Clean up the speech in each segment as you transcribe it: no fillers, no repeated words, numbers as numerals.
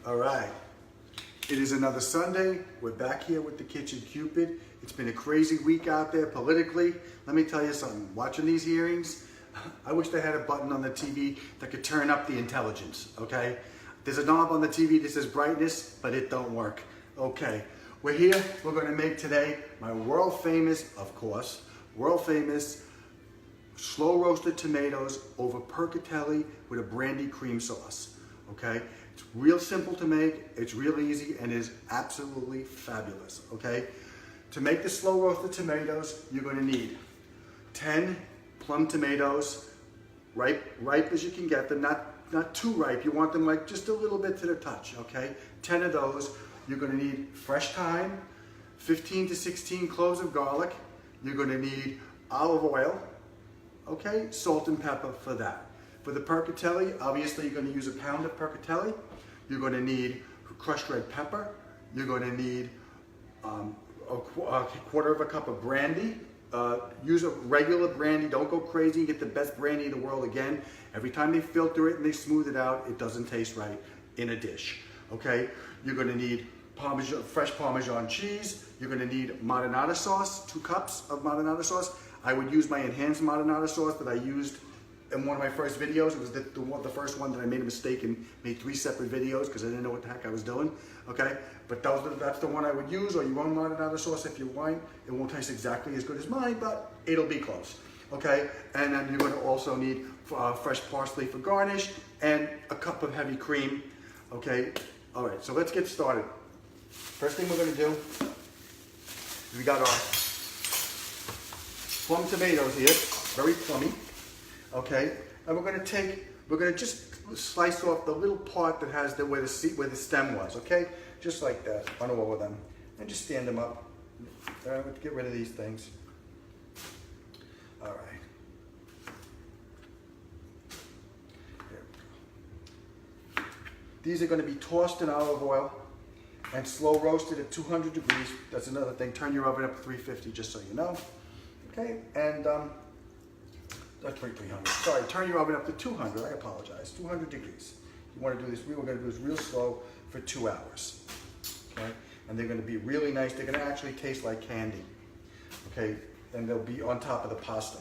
All right. It is another Sunday. We're back here with the Kitchen Cupid. It's been a crazy week out there politically. Let me tell you something. Watching these hearings, I wish they had a button on the TV that could turn up the intelligence, okay? There's a knob on the TV that says brightness, but it don't work. Okay, we're here. We're going to make today my world famous, of course, world famous slow roasted tomatoes over Percitelli with a Brandy cream sauce, okay? It's real simple to make, it's real easy, and is absolutely fabulous, okay? To make the slow roasted tomatoes, you're going to need 10 plum tomatoes, ripe as you can get them, not too ripe. You want them like just a little bit to the touch, okay? 10 of those. You're going to need fresh thyme, 15 to 16 cloves of garlic. You're going to need olive oil, okay? Salt and pepper for that. For the Percitelli, obviously you're going to use a pound of Percitelli. You're going to need crushed red pepper. You're going to need a quarter of a cup of brandy. Use a regular brandy. Don't go crazy and get the best brandy in the world again. Every time they filter it and they smooth it out, it doesn't taste right in a dish. Okay? You're going to need fresh Parmesan cheese. You're going to need marinara sauce, 2 cups of marinara sauce. I would use my enhanced marinara sauce that I used in one of my first videos. It was the first one that I made a mistake and made 3 separate videos because I didn't know what the heck I was doing. Okay, but that's the one I would use, or your own marinara sauce if you want. It won't taste exactly as good as mine, but it'll be close. Okay, and then you're going to also need fresh parsley for garnish and a cup of heavy cream. Okay, all right, so let's get started. First thing we're going to do, we got our plum tomatoes here, very plummy. Okay, and we're going to just slice off the little part that has where the stem was. Okay, just like that on all of them, and just stand them up. All right, let's get rid of these things. All right, there we go. These are going to be tossed in olive oil and slow roasted at 200 degrees. That's another thing. Turn your oven up to 350, just so you know. Okay, and that's 300. Sorry, turn your oven up to 200. I apologize. 200 degrees. You want to do this. We're going to do this real slow for 2 hours. Okay, and they're going to be really nice. They're going to actually taste like candy. Okay, and they'll be on top of the pasta.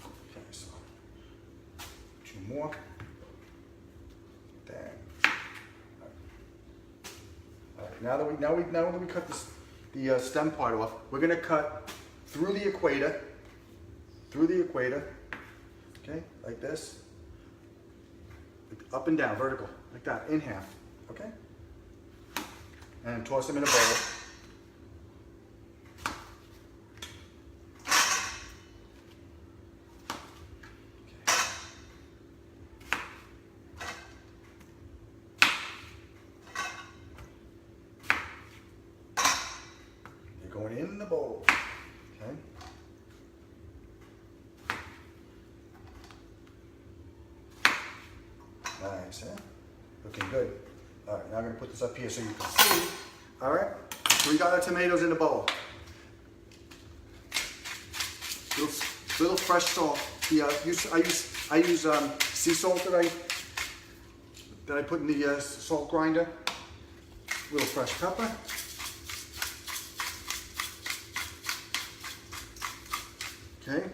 Okay, so 2 more. Dang. All right. Now that we cut the stem part off, we're going to cut through the equator. Okay, like this. Up and down, vertical, like that, in half. Okay? And toss them in a bowl. They're going in the bowl. Okay? Nice, huh? Looking good. All right, now I'm going to put this up here so you can see. All right, so we got our tomatoes in the bowl. Little fresh salt. I use sea salt that I put in the salt grinder. Little fresh pepper. Okay.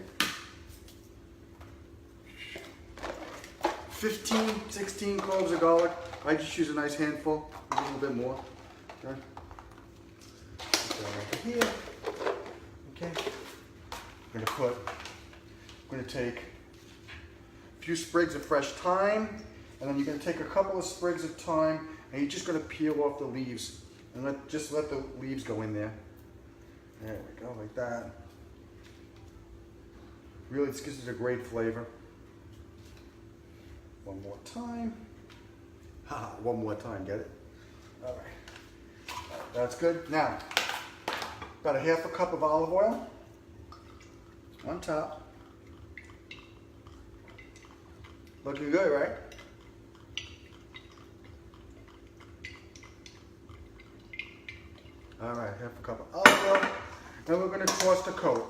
15, 16 cloves of garlic. I just use a nice handful, a little bit more. Okay. Put that over here. Okay. I'm going to take a few sprigs of fresh thyme, and then you're going to take a couple of sprigs of thyme, and you're just going to peel off the leaves, and just let the leaves go in there. There we go, like that. Really, this gives it a great flavor. One more time. Haha, one more time, get it? All right. That's good. Now, about a half a cup of olive oil on top. Looking good, right? All right, half a cup of olive oil. And we're going to toss the coat.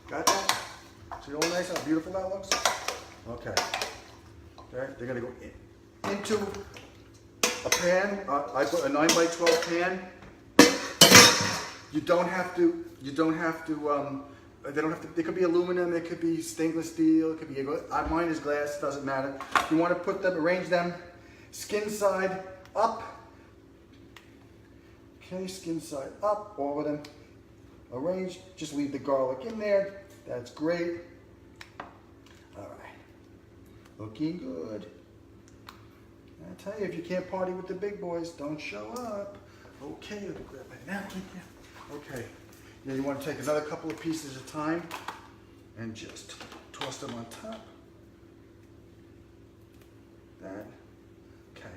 Got that? See how nice, how beautiful that looks? Okay. Okay, they're going to go into a pan. I put a 9x12 pan. You don't have to, they don't have to, it could be aluminum, it could be stainless steel, it could be, mine is glass, doesn't matter. You want to put them, arrange them, skin side up. Okay, skin side up, all of them arranged. Just leave the garlic in there. That's great. All right, looking good. I tell you, if you can't party with the big boys, don't show up. Okay, let me grab my napkin here. Okay, now you want to take another couple of pieces of thyme and just toss them on top. That, okay.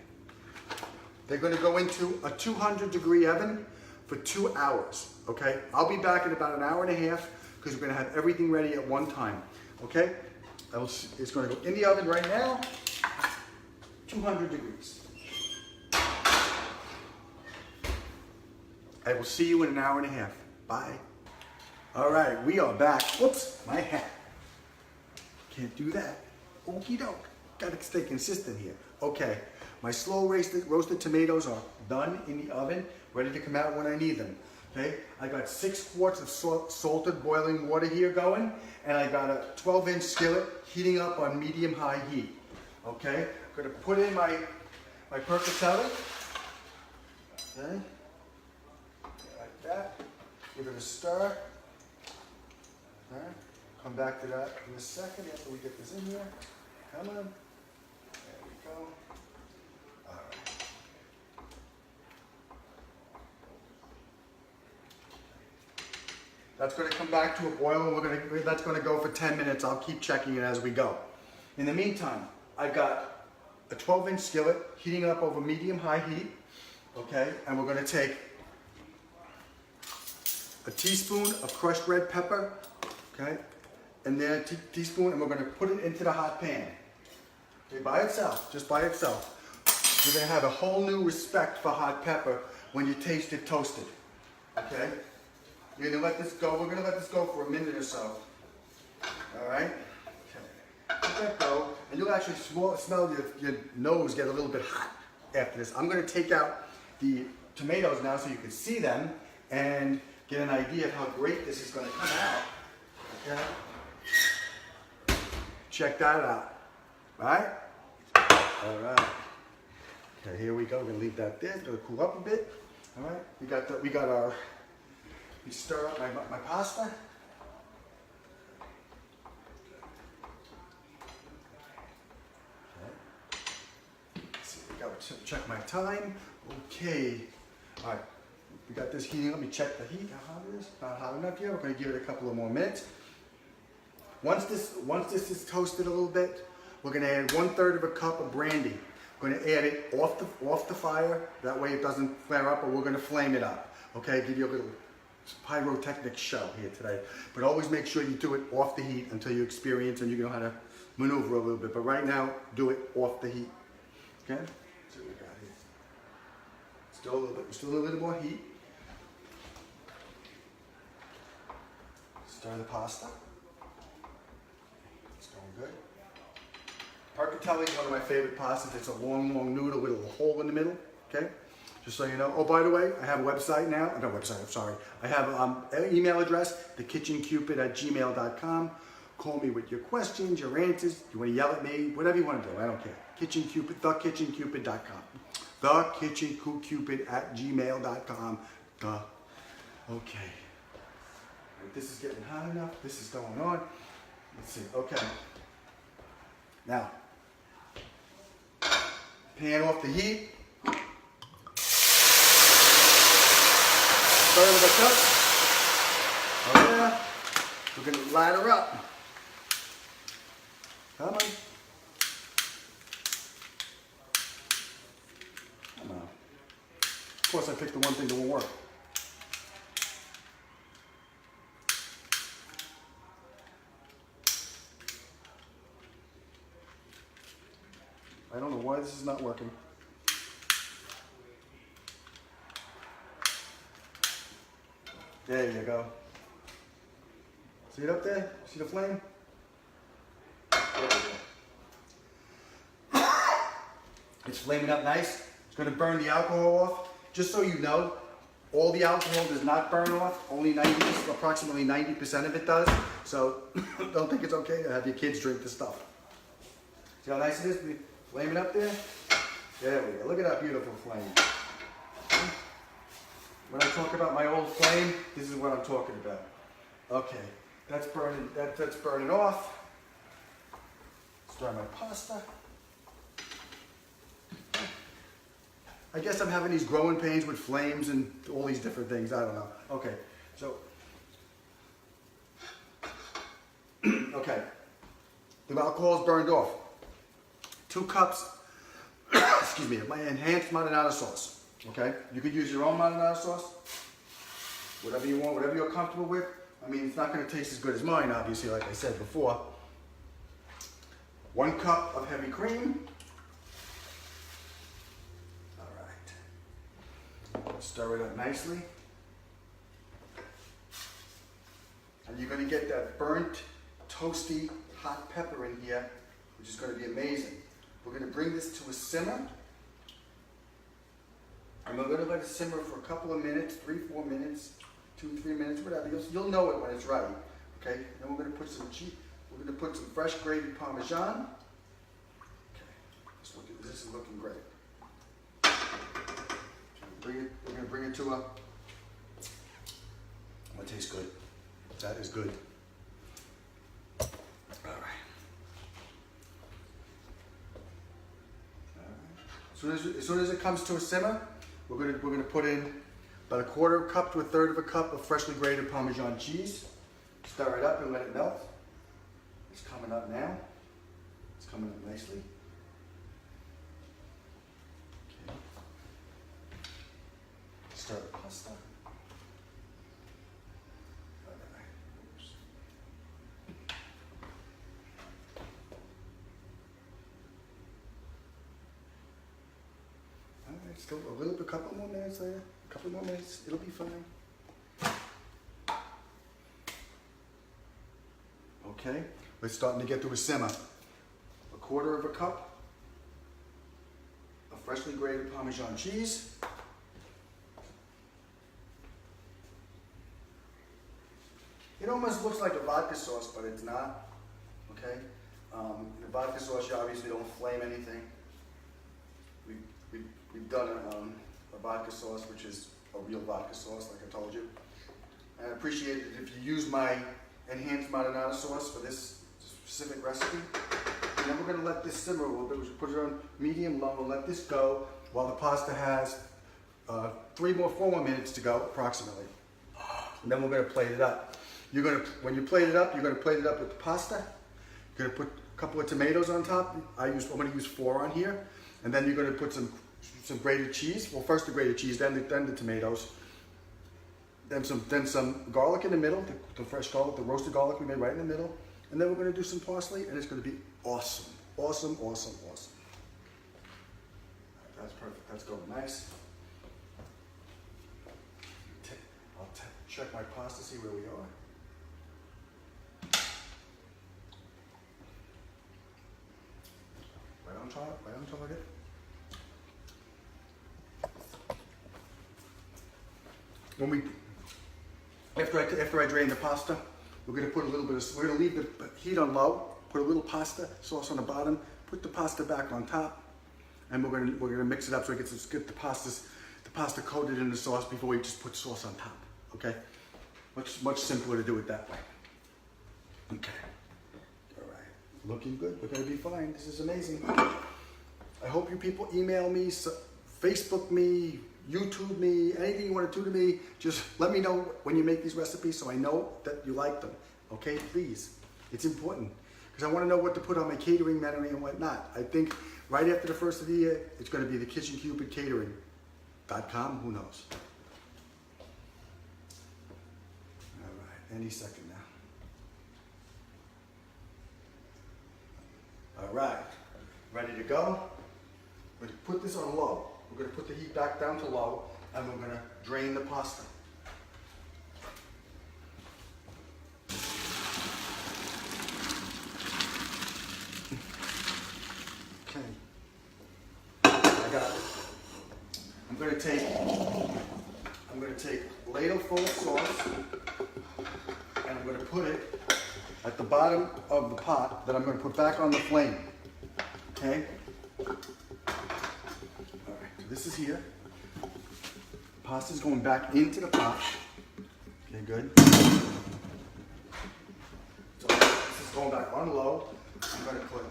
They're going to go into a 200-degree oven for 2 hours, okay? I'll be back in about an hour and a half because we're going to have everything ready at one time, okay? It's going to go in the oven right now, 200 degrees. I will see you in an hour and a half. Bye. All right, we are back. Whoops, my hat. Can't do that. Okie doke. Gotta stay consistent here. Okay, my slow roasted tomatoes are done in the oven, ready to come out when I need them. Okay, I got 6 quarts of salted boiling water here going, and I got a 12-inch skillet heating up on medium-high heat. Okay, I'm gonna put in my Percitelli. Okay. That. We're going to stir. Okay. Come back to that in a second after we get this in here. Come on. There we go. All right. That's going to come back to a boil, and that's going to go for 10 minutes. I'll keep checking it as we go. In the meantime, I've got a 12-inch skillet heating up over medium-high heat. Okay, and we're going to take a teaspoon of crushed red pepper, okay, and then a teaspoon, and we're going to put it into the hot pan. Okay, by itself, just by itself. You're going to have a whole new respect for hot pepper when you taste it toasted. Okay, you're going to let this go. We're going to let this go for a minute or so. All right. Okay. Let that go, and you'll actually smell your nose get a little bit hot after this. I'm going to take out the tomatoes now so you can see them and get an idea of how great this is going to come out. Okay. Check that out. Right? All right. Okay, here we go. We're going to leave that there. It's going to cool up a bit. All right. We stir up my pasta. Okay. Let's see, we got to check my time. Okay. All right. We got this heating. Let me check the heat. How hot it is? Not hot enough yet. We're going to give it a couple of more minutes. Once this is toasted a little bit, we're going to add 1/3 of a cup of brandy. We're going to add it off the fire. That way it doesn't flare up, or we're going to flame it up. Okay, give you a little pyrotechnic show here today. But always make sure you do it off the heat until you experience and you know how to maneuver a little bit. But right now, do it off the heat. Okay? So we got here. Still a little bit more heat. Stir the pasta. It's going good. Percitelli is one of my favorite pastas. It's a long noodle with a little hole in the middle. Okay? Just so you know. Oh, by the way, I have a website now. No website, I'm sorry. I have an email address, thekitchencupid@gmail.com. Call me with your questions, your answers. You want to yell at me, whatever you want to do. I don't care. Kitchencupid, thekitchencupid.com. Thekitchencupid@gmail.com. Okay. This is getting hot enough. This is going on. Let's see. Okay. Now, pan off the heat. Stir with a cup. Oh yeah. We're going to ladder up. Come on. Come on. Of course, I picked the one thing that won't work. I don't know why this is not working. There you go. See it up there? See the flame? There we go. It's flaming up nice. It's going to burn the alcohol off. Just so you know, all the alcohol does not burn off. Only approximately 90% of it does. So don't think it's okay to have your kids drink this stuff. See how nice it is? Flaming up there? There we go. Look at that beautiful flame. When I talk about my old flame, this is what I'm talking about. Okay, that's burning. That's burning off. Stir my pasta. I guess I'm having these growing pains with flames and all these different things. I don't know. Okay, so okay, the alcohol's burned off. 2 cups. Excuse me, my enhanced marinara sauce. Okay, you could use your own marinara sauce, whatever you want, whatever you're comfortable with. I mean, it's not going to taste as good as mine, obviously, like I said before. 1 cup of heavy cream. All right, stir it up nicely, and you're going to get that burnt, toasty, hot pepper in here, which is going to be amazing. We're going to bring this to a simmer. And we're going to let it simmer for a couple of minutes, 3-4 minutes, 2-3 minutes, whatever. You'll know it when it's ready. Okay. Then we're going to put some cheese. We're going to put some fresh grated Parmesan. Okay. This is looking great. We're going to bring it to a. That tastes good. That is good. All right. As soon as it comes to a simmer, we're gonna put in about 1/4 cup to 1/3 of a cup of freshly grated Parmesan cheese. Stir it up and let it melt. It's coming up now. It's coming up nicely. Okay. Stir the pasta. Still a little bit, couple more minutes later, a couple more minutes, it'll be fine. Okay, we're starting to get to a simmer. 1/4 of a cup of freshly grated Parmesan cheese. It almost looks like a vodka sauce, but it's not. Okay, the vodka sauce, you obviously don't flame anything. We've done a vodka sauce, which is a real vodka sauce, like I told you. And I appreciate it if you use my enhanced marinara sauce for this specific recipe. And then we're going to let this simmer a little bit. We should put it on medium-low and let this go while the pasta has 4 more minutes to go, approximately. And then we're going to plate it up. When you plate it up, you're going to plate it up with the pasta. You're going to put a couple of tomatoes on top. I'm going to use 4 on here. And then you're going to put some grated cheese. Well, first the grated cheese, then the tomatoes. Then some garlic in the middle, the fresh garlic, the roasted garlic we made right in the middle. And then we're going to do some parsley, and it's going to be awesome. Awesome, awesome, awesome. That's perfect. That's going nice. I'll check my pasta, see where we are. Right on target. After I drain the pasta, we're going to put we're going to leave the heat on low, put a little pasta sauce on the bottom, put the pasta back on top, and we're going to mix it up so it gets get the pasta coated in the sauce before we just put sauce on top. Okay, much simpler to do it that way. Okay, all right, looking good. We're going to be fine. This is amazing. I hope you people email me, Facebook me, YouTube me, anything you want to do to me, just let me know when you make these recipes so I know that you like them. Okay, please. It's important because I want to know what to put on my catering menu and whatnot. I think right after the first of the year, it's going to be the kitchencupidcatering.com. Who knows? All right, any second now. All right, ready to go? We're going to put this on low. We're going to put the heat back down to low, and we're going to drain the pasta. Okay. I'm going to take a ladle full of sauce, and I'm going to put it at the bottom of the pot that I'm going to put back on the flame. Okay? All right, so this is here. Pasta's going back into the pot. Okay, good. So this is going back on low. I'm going to put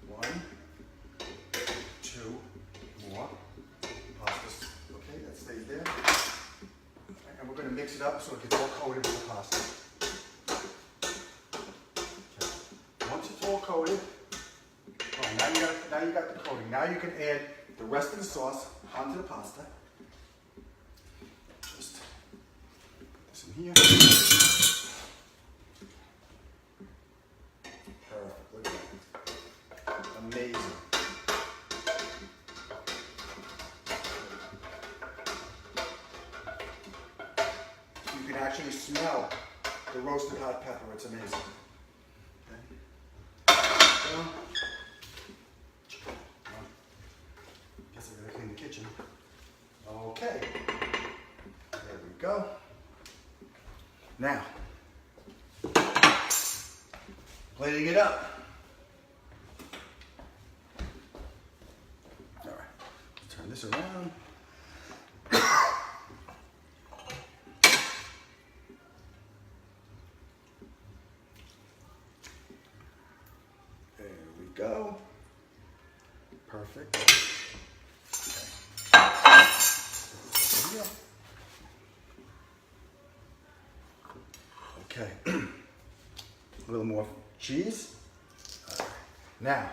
1, 2 more. Pasta's okay, that stays there. And we're going to mix it up so it gets all coated with the pasta. Okay. Once it's all coated, now you got the coating. Now you can add the rest of the sauce onto the pasta. Just put this in here. Perfect. Look at that. Amazing. You can actually smell the roasted hot pepper. It's amazing. Okay. So, guess I gotta clean the kitchen. Okay. There we go. Now, plating it up. All right. Let's turn this around. There we go. Perfect. Okay. A little more cheese. Right. Now,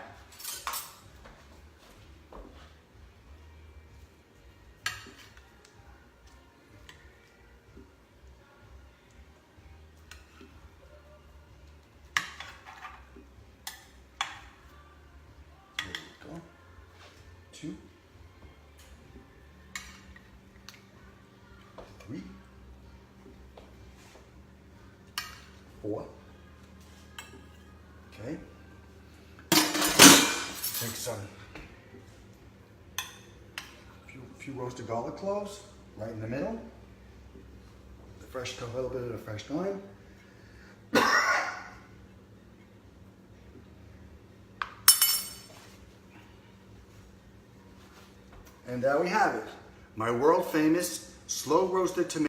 there we go. 2, 3, 4. Okay. Take some few roasted garlic cloves right in the middle. A little bit of the fresh thyme. And there we have it. My world famous slow roasted tomato.